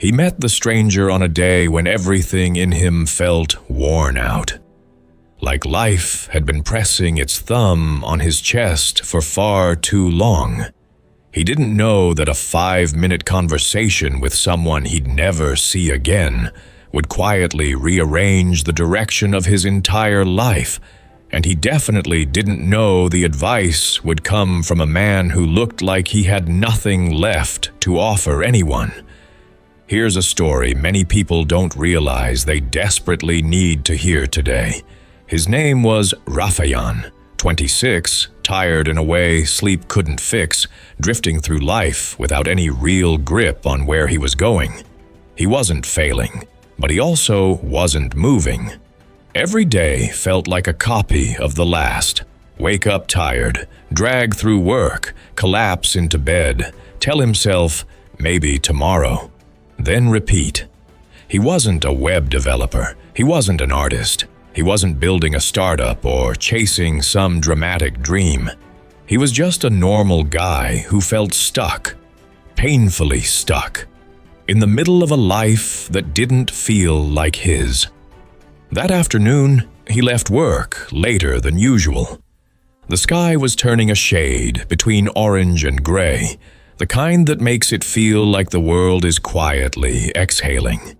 He met the stranger on a day when everything in him felt worn out. Like life had been pressing its thumb on his chest for far too long. He didn't know that a 5-minute conversation with someone he'd never see again would quietly rearrange the direction of his entire life, and he definitely didn't know the advice would come from a man who looked like he had nothing left to offer anyone. Here's a story many people don't realize they desperately need to hear today. His name was Rafeyan, 26, tired in a way sleep couldn't fix, drifting through life without any real grip on where he was going. He wasn't failing, but he also wasn't moving. Every day felt like a copy of the last. Wake up tired, drag through work, collapse into bed, tell himself, maybe tomorrow. Then repeat. He wasn't a web developer. He wasn't an artist. He wasn't building a startup or chasing some dramatic dream. He was just a normal guy who felt stuck, painfully stuck, in the middle of a life that didn't feel like his. That afternoon, he left work later than usual. The sky was turning a shade between orange and gray, the kind that makes it feel like the world is quietly exhaling.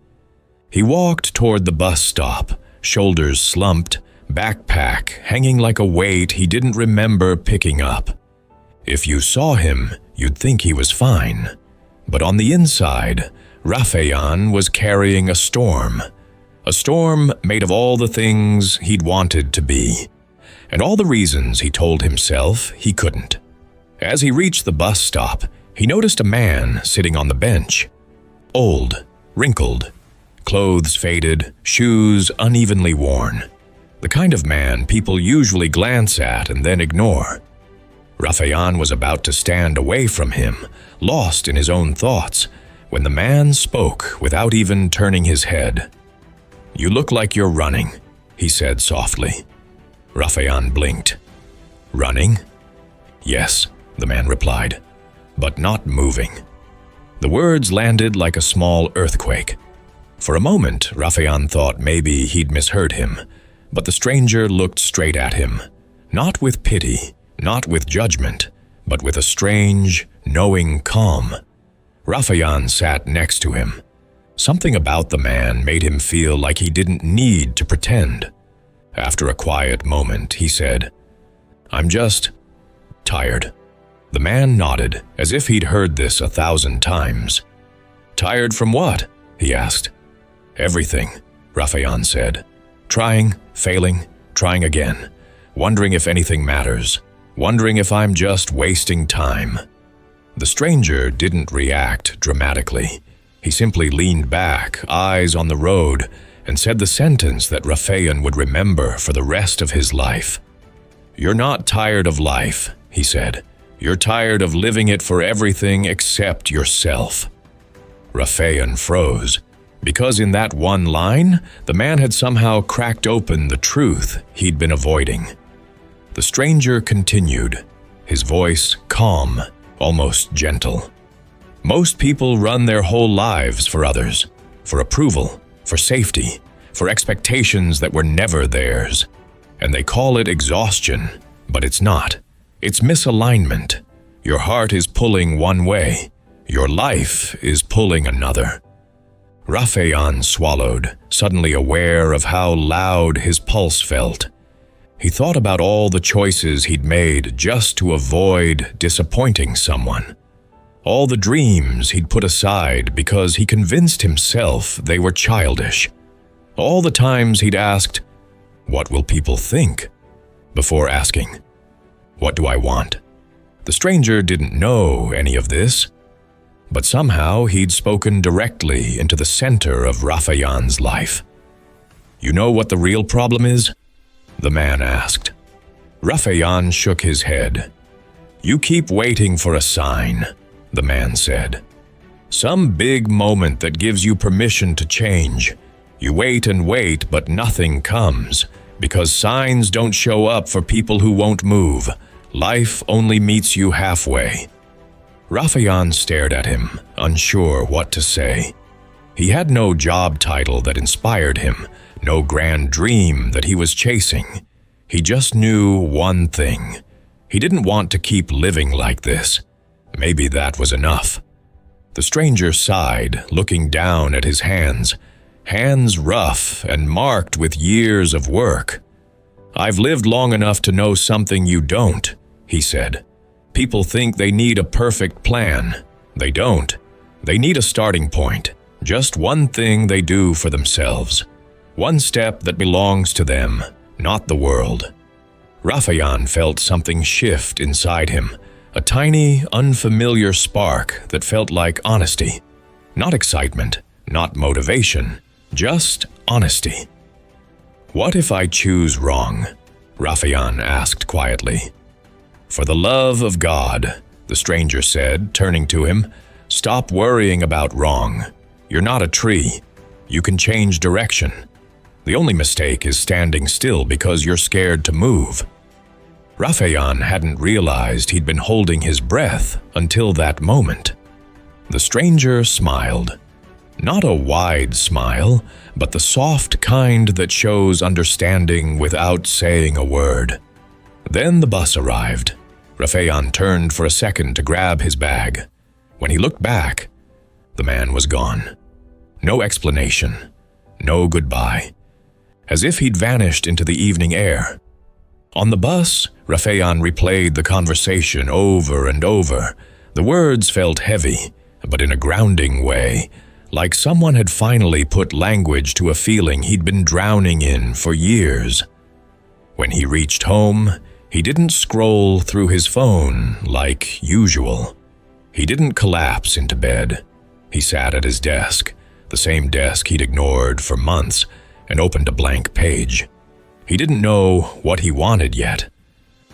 He walked toward the bus stop, shoulders slumped, backpack hanging like a weight he didn't remember picking up. If you saw him, you'd think he was fine. But on the inside, Rafeyan was carrying a storm made of all the things he'd wanted to be, and all the reasons he told himself he couldn't. As he reached the bus stop, he noticed a man sitting on the bench. Old, wrinkled, clothes faded, shoes unevenly worn. The kind of man people usually glance at and then ignore. Rafeyan was about to stand away from him, lost in his own thoughts, when the man spoke without even turning his head. "You look like you're running," he said softly. Rafeyan blinked. "Running?" "Yes," the man replied, "but not moving." The words landed like a small earthquake. For a moment, Rafeyan thought maybe he'd misheard him, but the stranger looked straight at him, not with pity, not with judgment, but with a strange, knowing calm. Rafeyan sat next to him. Something about the man made him feel like he didn't need to pretend. After a quiet moment, he said, "I'm just tired." The man nodded, as if he'd heard this 1,000 times. "Tired from what?" he asked. "Everything," Rafeyan said. "Trying, failing, trying again. Wondering if anything matters. Wondering if I'm just wasting time." The stranger didn't react dramatically. He simply leaned back, eyes on the road, and said the sentence that Rafeyan would remember for the rest of his life. "You're not tired of life," he said. "You're tired of living it for everything except yourself." Rafeyan froze, because in that one line, the man had somehow cracked open the truth he'd been avoiding. The stranger continued, his voice calm, almost gentle. "Most people run their whole lives for others, for approval, for safety, for expectations that were never theirs. And they call it exhaustion, but it's not. It's misalignment. Your heart is pulling one way. Your life is pulling another." Rafeyan swallowed, suddenly aware of how loud his pulse felt. He thought about all the choices he'd made just to avoid disappointing someone. All the dreams he'd put aside because he convinced himself they were childish. All the times he'd asked, "What will people think?" before asking, "What do I want?" The stranger didn't know any of this, but somehow he'd spoken directly into the center of Rafeyan's life. "You know what the real problem is?" the man asked. Rafeyan shook his head. "You keep waiting for a sign," the man said. "Some big moment that gives you permission to change. You wait and wait, but nothing comes, because signs don't show up for people who won't move. Life only meets you halfway." Rafeyan stared at him, unsure what to say. He had no job title that inspired him, no grand dream that he was chasing. He just knew one thing. He didn't want to keep living like this. Maybe that was enough. The stranger sighed, looking down at his hands rough and marked with years of work. "I've lived long enough to know something you don't," he said. "People think they need a perfect plan. They don't. They need a starting point, just one thing they do for themselves. One step that belongs to them, not the world." Rafeyan felt something shift inside him, a tiny, unfamiliar spark that felt like honesty. Not excitement, not motivation, just honesty. "What if I choose wrong?" Rafeyan asked quietly. "For the love of God," the stranger said, turning to him, "stop worrying about wrong. You're not a tree. You can change direction. The only mistake is standing still because you're scared to move." Rafeyan hadn't realized he'd been holding his breath until that moment. The stranger smiled. Not a wide smile, but the soft kind that shows understanding without saying a word. Then the bus arrived. Rafeyan turned for a second to grab his bag. When he looked back, the man was gone. No explanation, no goodbye. As if he'd vanished into the evening air. On the bus, Rafeyan replayed the conversation over and over. The words felt heavy, but in a grounding way, like someone had finally put language to a feeling he'd been drowning in for years. When he reached home, he didn't scroll through his phone like usual. He didn't collapse into bed. He sat at his desk, the same desk he'd ignored for months, and opened a blank page. He didn't know what he wanted yet,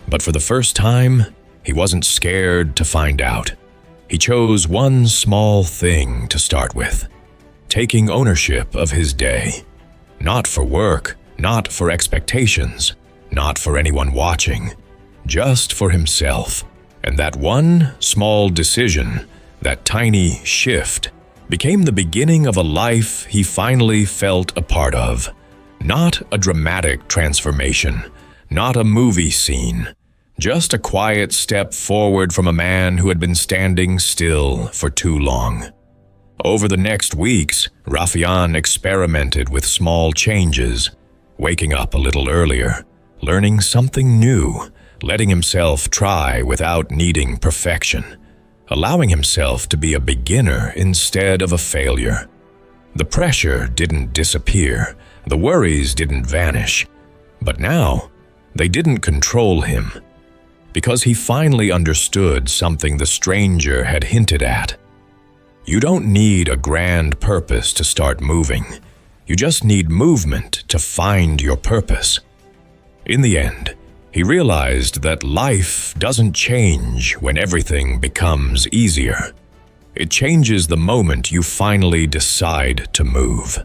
but for the first time, he wasn't scared to find out. He chose one small thing to start with, taking ownership of his day. Not for work, not for expectations, not for anyone watching, just for himself. And that one small decision, that tiny shift, became the beginning of a life he finally felt a part of. Not a dramatic transformation, not a movie scene, just a quiet step forward from a man who had been standing still for too long. Over the next weeks, Rafeyan experimented with small changes, waking up a little earlier, learning something new, letting himself try without needing perfection, allowing himself to be a beginner instead of a failure. The pressure didn't disappear, the worries didn't vanish, but now they didn't control him, because he finally understood something the stranger had hinted at. You don't need a grand purpose to start moving. You just need movement to find your purpose. In the end, he realized that life doesn't change when everything becomes easier. It changes the moment you finally decide to move.